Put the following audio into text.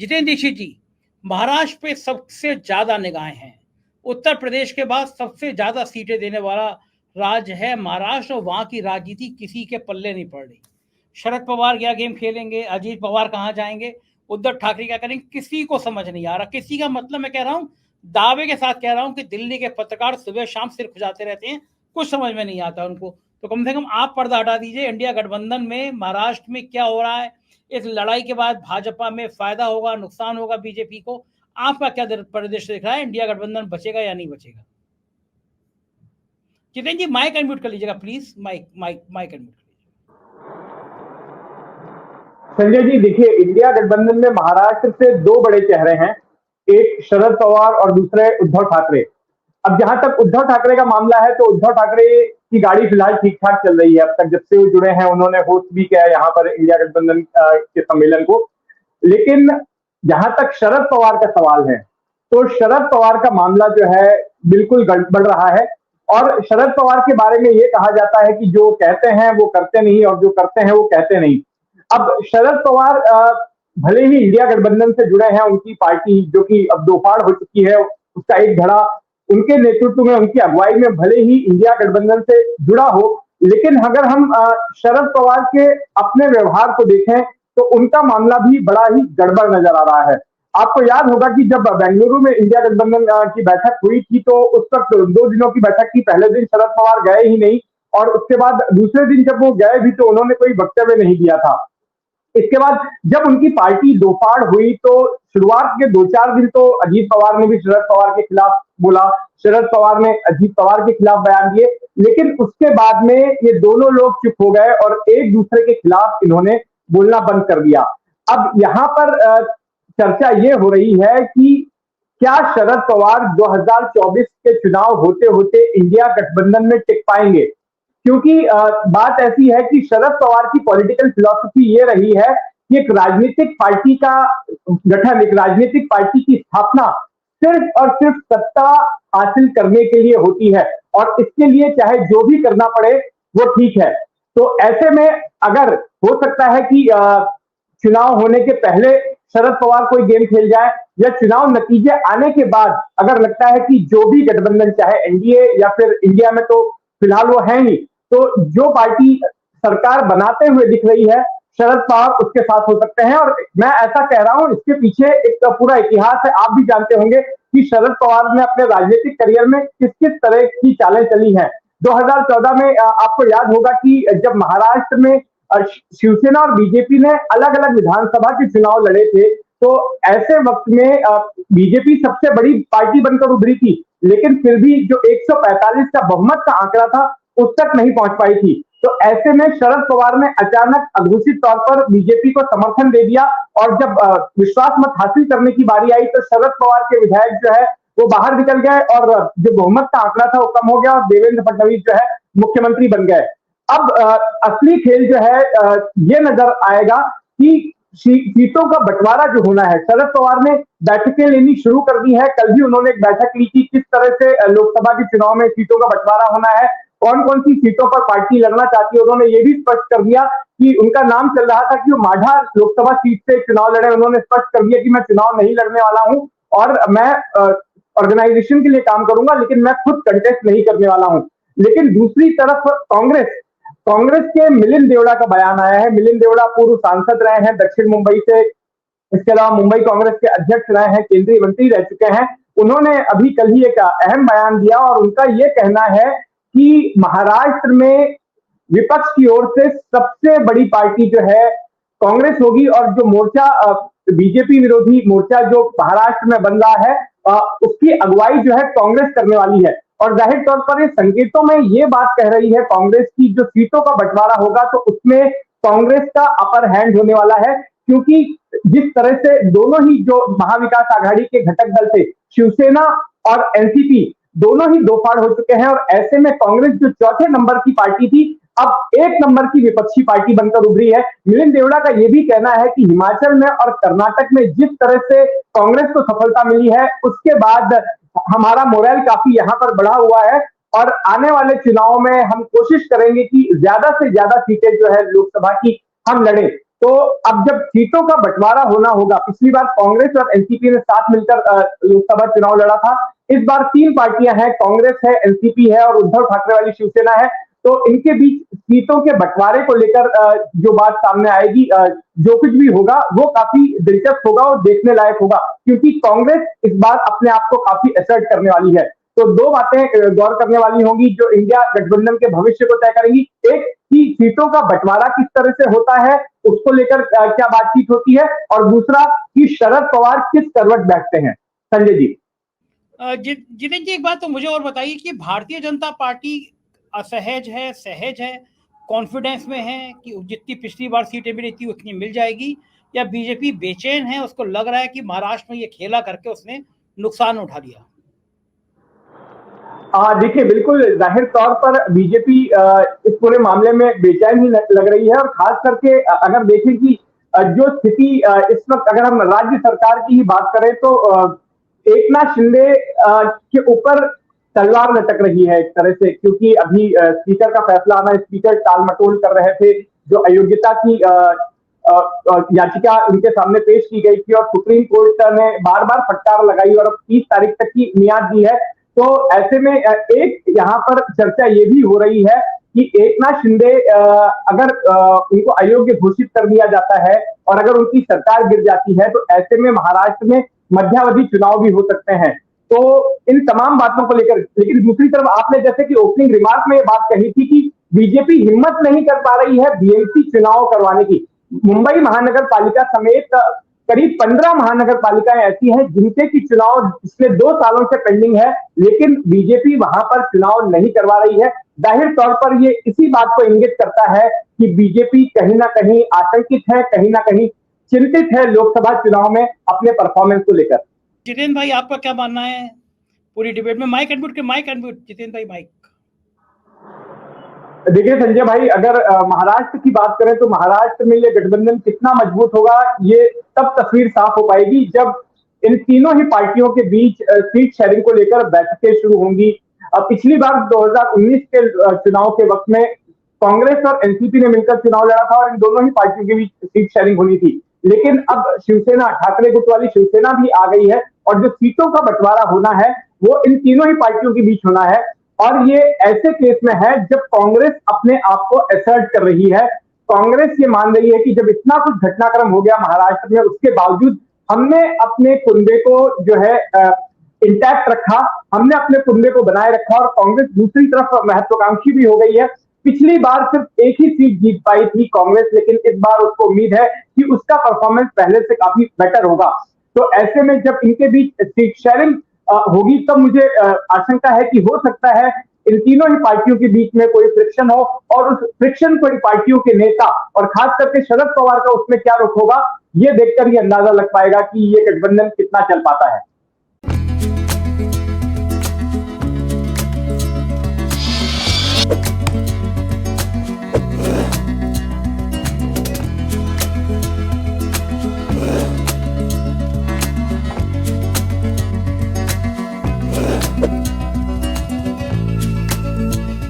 जितेंद्र दीक्षित जी, महाराष्ट्र पे सबसे ज्यादा निगाहें हैं। उत्तर प्रदेश के बाद सबसे ज्यादा सीटें देने वाला राज्य है महाराष्ट्र, और वहां की राजनीति किसी के पल्ले नहीं पड़ रही। शरद पवार क्या गेम खेलेंगे, अजीत पवार कहाँ जाएंगे, उद्धव ठाकरे क्या करेंगे, किसी को समझ नहीं आ रहा। किसी का मतलब मैं कह रहा हूँ, दावे के साथ कह रहा हूँ कि दिल्ली के पत्रकार सुबह शाम सिर खुजाते रहते हैं, कुछ समझ में नहीं आता उनको। तो कम से कम आप पर्दा हटा दीजिए, इंडिया गठबंधन में महाराष्ट्र में क्या हो रहा है, इस लड़ाई के बाद भाजपा में फायदा होगा, नुकसान होगा बीजेपी को, आपका क्या परिदृश्य दिख रहा है? इंडिया गठबंधन बचेगा या नहीं बचेगा? जितेंद्र जी माइक अनम्यूट कर लीजिएगा please, mic unmute. Sanjay ji देखिए, इंडिया गठबंधन में महाराष्ट्र से दो बड़े चेहरे हैं, एक शरद पवार और दूसरे उद्धव ठाकरे। अब जहां तक उद्धव ठाकरे का मामला है तो उद्धव ठाकरे की गाड़ी फिलहाल ठीक ठाक चल रही है। अब तक जब से वो जुड़े हैं उन्होंने होस्ट भी किया है यहाँ पर इंडिया गठबंधन के सम्मेलन को। लेकिन जहां तक शरद पवार का सवाल है तो शरद पवार का मामला जो है बिल्कुल गड़बड़ रहा है। और शरद पवार के बारे में ये कहा जाता है कि जो कहते हैं वो करते नहीं और जो करते हैं वो कहते नहीं। अब शरद पवार भले ही इंडिया गठबंधन से जुड़े हैं, उनकी पार्टी जो कि अब दो फाड़ हो चुकी है, उसका एक धड़ा उनके नेतृत्व में, उनकी अगुवाई में भले ही इंडिया गठबंधन से जुड़ा हो, लेकिन अगर हम शरद पवार के अपने व्यवहार को देखें तो उनका मामला भी बड़ा ही गड़बड़ नजर आ रहा है। आपको याद होगा कि जब बेंगलुरु में इंडिया गठबंधन की बैठक हुई थी तो उस वक्त 2 दिनों की बैठक की, पहले दिन शरद पवार गए ही नहीं और उसके बाद दूसरे दिन जब वो गए भी तो उन्होंने कोई वक्तव्य नहीं दिया था। इसके बाद जब उनकी पार्टी दो फाड़ हुई तो शुरुआत के 2-4 दिन तो अजीत पवार ने भी शरद पवार के खिलाफ बोला, शरद पवार ने अजीत पवार के खिलाफ बयान दिए, लेकिन उसके बाद में ये दोनों लोग चुप हो गए और एक दूसरे के खिलाफ इन्होंने बोलना बंद कर दिया। अब यहाँ पर चर्चा ये हो रही है कि क्या शरद पवार 2024 के चुनाव होते होते इंडिया गठबंधन में टिक पाएंगे? क्योंकि बात ऐसी है कि शरद पवार की पॉलिटिकल फिलॉसफी ये रही है कि एक राजनीतिक पार्टी का गठन, एक राजनीतिक पार्टी की स्थापना सिर्फ और सिर्फ सत्ता हासिल करने के लिए होती है और इसके लिए चाहे जो भी करना पड़े वो ठीक है। तो ऐसे में अगर हो सकता है कि चुनाव होने के पहले शरद पवार कोई गेम खेल जाए या चुनाव नतीजे आने के बाद अगर लगता है कि जो भी गठबंधन, चाहे एनडीए या फिर इंडिया में तो फिलहाल वो है नहीं, तो जो पार्टी सरकार बनाते हुए दिख रही है शरद पवार उसके साथ हो सकते हैं। और मैं ऐसा कह रहा हूं, इसके पीछे एक पूरा इतिहास है। आप भी जानते होंगे कि शरद पवार ने अपने राजनीतिक करियर में किस किस तरह की चालें चली हैं। 2014 में आपको याद होगा कि जब महाराष्ट्र में शिवसेना और बीजेपी ने अलग अलग विधानसभा के चुनाव लड़े थे तो ऐसे वक्त में बीजेपी सबसे बड़ी पार्टी बनकर उभरी थी, लेकिन फिर भी जो 145 का बहुमत का आंकड़ा था उस तक नहीं पहुंच पाई थी। तो ऐसे में शरद पवार ने अचानक अघोषित तौर पर बीजेपी को समर्थन दे दिया और जब विश्वास मत हासिल करने की बारी आई तो शरद पवार के विधायक जो है वो बाहर निकल गए और जो बहुमत का आंकड़ा था वो कम हो गया और देवेंद्र फडणवीस जो है मुख्यमंत्री बन गए। अब असली खेल जो है ये नजर आएगा कि सीटों का बंटवारा जो होना है। शरद पवार ने बैठकें लेनी शुरू कर दी है, कल भी उन्होंने एक बैठक ली थी किस तरह से लोकसभा के चुनाव में सीटों का बंटवारा होना है, कौन कौन सी सीटों पर पार्टी लड़ना चाहती है। उन्होंने ये भी स्पष्ट कर दिया कि उनका नाम चल रहा था कि वो माढ़ा लोकसभा सीट से चुनाव लड़े। उन्होंने स्पष्ट कर दिया कि मैं चुनाव नहीं लड़ने वाला हूं और मैं ऑर्गेनाइजेशन के लिए काम करूंगा, लेकिन मैं खुद कंटेस्ट नहीं करने वाला हूं। लेकिन दूसरी तरफ कांग्रेस के मिलिंद देवड़ा का बयान आया है। मिलिंद देवड़ा पूर्व सांसद रहे हैं दक्षिण मुंबई से, इसके अलावा मुंबई कांग्रेस के अध्यक्ष रहे हैं, केंद्रीय मंत्री रह चुके हैं। उन्होंने अभी कल ही एक अहम बयान दिया और उनका यह कहना है कि महाराष्ट्र में विपक्ष की ओर से सबसे बड़ी पार्टी जो है कांग्रेस होगी और जो मोर्चा बीजेपी विरोधी मोर्चा जो महाराष्ट्र में बन रहा है उसकी अगुवाई जो है कांग्रेस करने वाली है। और जाहिर तौर पर ये संकेतों में ये बात कह रही है कांग्रेस की जो सीटों का बंटवारा होगा तो उसमें कांग्रेस का अपर हैंड होने वाला है, क्योंकि जिस तरह से दोनों ही जो महाविकास आघाड़ी के घटक दल थे शिवसेना और एनसीपी दोनों ही दो फाड़ हो चुके हैं और ऐसे में कांग्रेस जो चौथे नंबर की पार्टी थी अब एक नंबर की विपक्षी पार्टी बनकर उभरी है। मिलिंद देवड़ा का यह भी कहना है कि हिमाचल में और कर्नाटक में जिस तरह से कांग्रेस को सफलता मिली है उसके बाद हमारा मोरल काफी यहां पर बढ़ा हुआ है और आने वाले चुनाव में हम कोशिश करेंगे कि ज्यादा से ज्यादा सीटें जो है लोकसभा की हम लड़ें। तो अब जब सीटों का बंटवारा होना होगा, पिछली बार कांग्रेस और एनसीपी ने साथ मिलकर लोकसभा चुनाव लड़ा था। इस बार तीन पार्टियां हैं, कांग्रेस है, एनसीपी है और उद्धव ठाकरे वाली शिवसेना है। तो इनके बीच सीटों के बंटवारे को लेकर जो बात सामने आएगी, जो कुछ भी होगा वो काफी दिलचस्प होगा और देखने लायक होगा, क्योंकि कांग्रेस इस बार अपने आप को काफी असर्ट करने वाली है। तो दो बातें गौर करने वाली होंगी जो इंडिया गठबंधन के भविष्य को तय करेंगी। एक कि सीटों का बंटवारा किस तरह से होता है, उसको लेकर क्या बातचीत होती है, और दूसरा कि शरद पवार किस करवट बैठते हैं। संजय जी। जितेंद्र जी, एक बात तो मुझे और बताइए कि भारतीय जनता पार्टी असहज है, सहज है, कॉन्फिडेंस में है कि जितनी पिछली बार सीटें मिली थी उतनी मिल जाएगी, या बीजेपी बेचैन है, उसको लग रहा है कि महाराष्ट्र में ये खेला करके उसने नुकसान उठा लिया? देखिए, बिल्कुल जाहिर तौर पर बीजेपी इस पूरे मामले में बेचैन ही लग रही है, और खास करके अगर देखें कि जो स्थिति इस वक्त, अगर हम राज्य सरकार की ही बात करें तो एकनाथ शिंदे के ऊपर तलवार लटक रही है एक तरह से, क्योंकि अभी स्पीकर का फैसला आना, स्पीकर टाल मटोल कर रहे थे, जो अयोग्यता की याचिका उनके सामने पेश की गई थी और सुप्रीम कोर्ट ने बार बार फटकार लगाई और अब 30 तारीख तक की मियाद दी है। तो ऐसे में एक यहाँ पर चर्चा ये भी हो रही है कि एकनाथ शिंदे अगर उनको अयोग्य घोषित कर दिया जाता है और अगर उनकी सरकार गिर जाती है, तो ऐसे में महाराष्ट्र में मध्यावधि चुनाव भी हो सकते हैं। तो इन तमाम बातों को लेकर, लेकिन दूसरी तरफ आपने जैसे कि ओपनिंग रिमार्क में ये बात कही थी कि बीजेपी हिम्मत नहीं कर पा रही है बीएमसी चुनाव करवाने की। मुंबई महानगर पालिका समेत करीब 15 महानगर पालिकाएं ऐसी हैं जिनके की चुनाव पिछले 2 सालों से पेंडिंग है, लेकिन बीजेपी वहां पर चुनाव नहीं करवा रही है। जाहिर तौर पर ये इसी बात को इंगित करता है कि बीजेपी कहीं ना कहीं आशंकित है, कहीं ना कहीं चिंतित है लोकसभा चुनाव में अपने परफॉर्मेंस को लेकर। जितेंद्र भाई, आपका क्या मानना है पूरी डिबेट में? माइक अनम्यूट जितेंद्र भाई, माइक। देखिए संजय भाई, अगर महाराष्ट्र की बात करें तो महाराष्ट्र में ये गठबंधन कितना मजबूत होगा, ये तब तस्वीर साफ हो पाएगी जब इन तीनों ही पार्टियों के बीच सीट शेयरिंग को लेकर बैठकें शुरू होंगी। पिछली बार 2019 के चुनाव के वक्त में कांग्रेस और एनसीपी ने मिलकर चुनाव लड़ा था और इन दोनों ही पार्टियों के बीच सीट शेयरिंग होनी थी, लेकिन अब शिवसेना, ठाकरे गुट वाली शिवसेना भी आ गई है और जो सीटों का बंटवारा होना है वो इन तीनों ही पार्टियों के बीच होना है। और ये ऐसे केस में है जब कांग्रेस अपने आप को असर्ट कर रही है। कांग्रेस ये मान रही है कि जब इतना कुछ घटनाक्रम हो गया महाराष्ट्र में, उसके बावजूद हमने अपने कुंबे को जो है इंटैक्ट रखा, हमने अपने कुंबे को बनाए रखा, और कांग्रेस दूसरी तरफ महत्वाकांक्षी भी हो गई है। पिछली बार सिर्फ एक ही सीट जीत पाई थी कांग्रेस, लेकिन इस बार उसको उम्मीद है कि उसका परफॉर्मेंस पहले से काफी बेटर होगा। तो ऐसे में जब इनके बीच सीट शेयरिंग होगी, तब मुझे आशंका है कि हो सकता है इन तीनों ही पार्टियों के बीच में कोई फ्रिक्शन हो, और उस फ्रिक्शन को पार्टियों के नेता और खास करके शरद पवार का उसमें क्या रुख होगा, ये देखकर ही अंदाजा लग पाएगा कि ये गठबंधन कितना चल पाता है।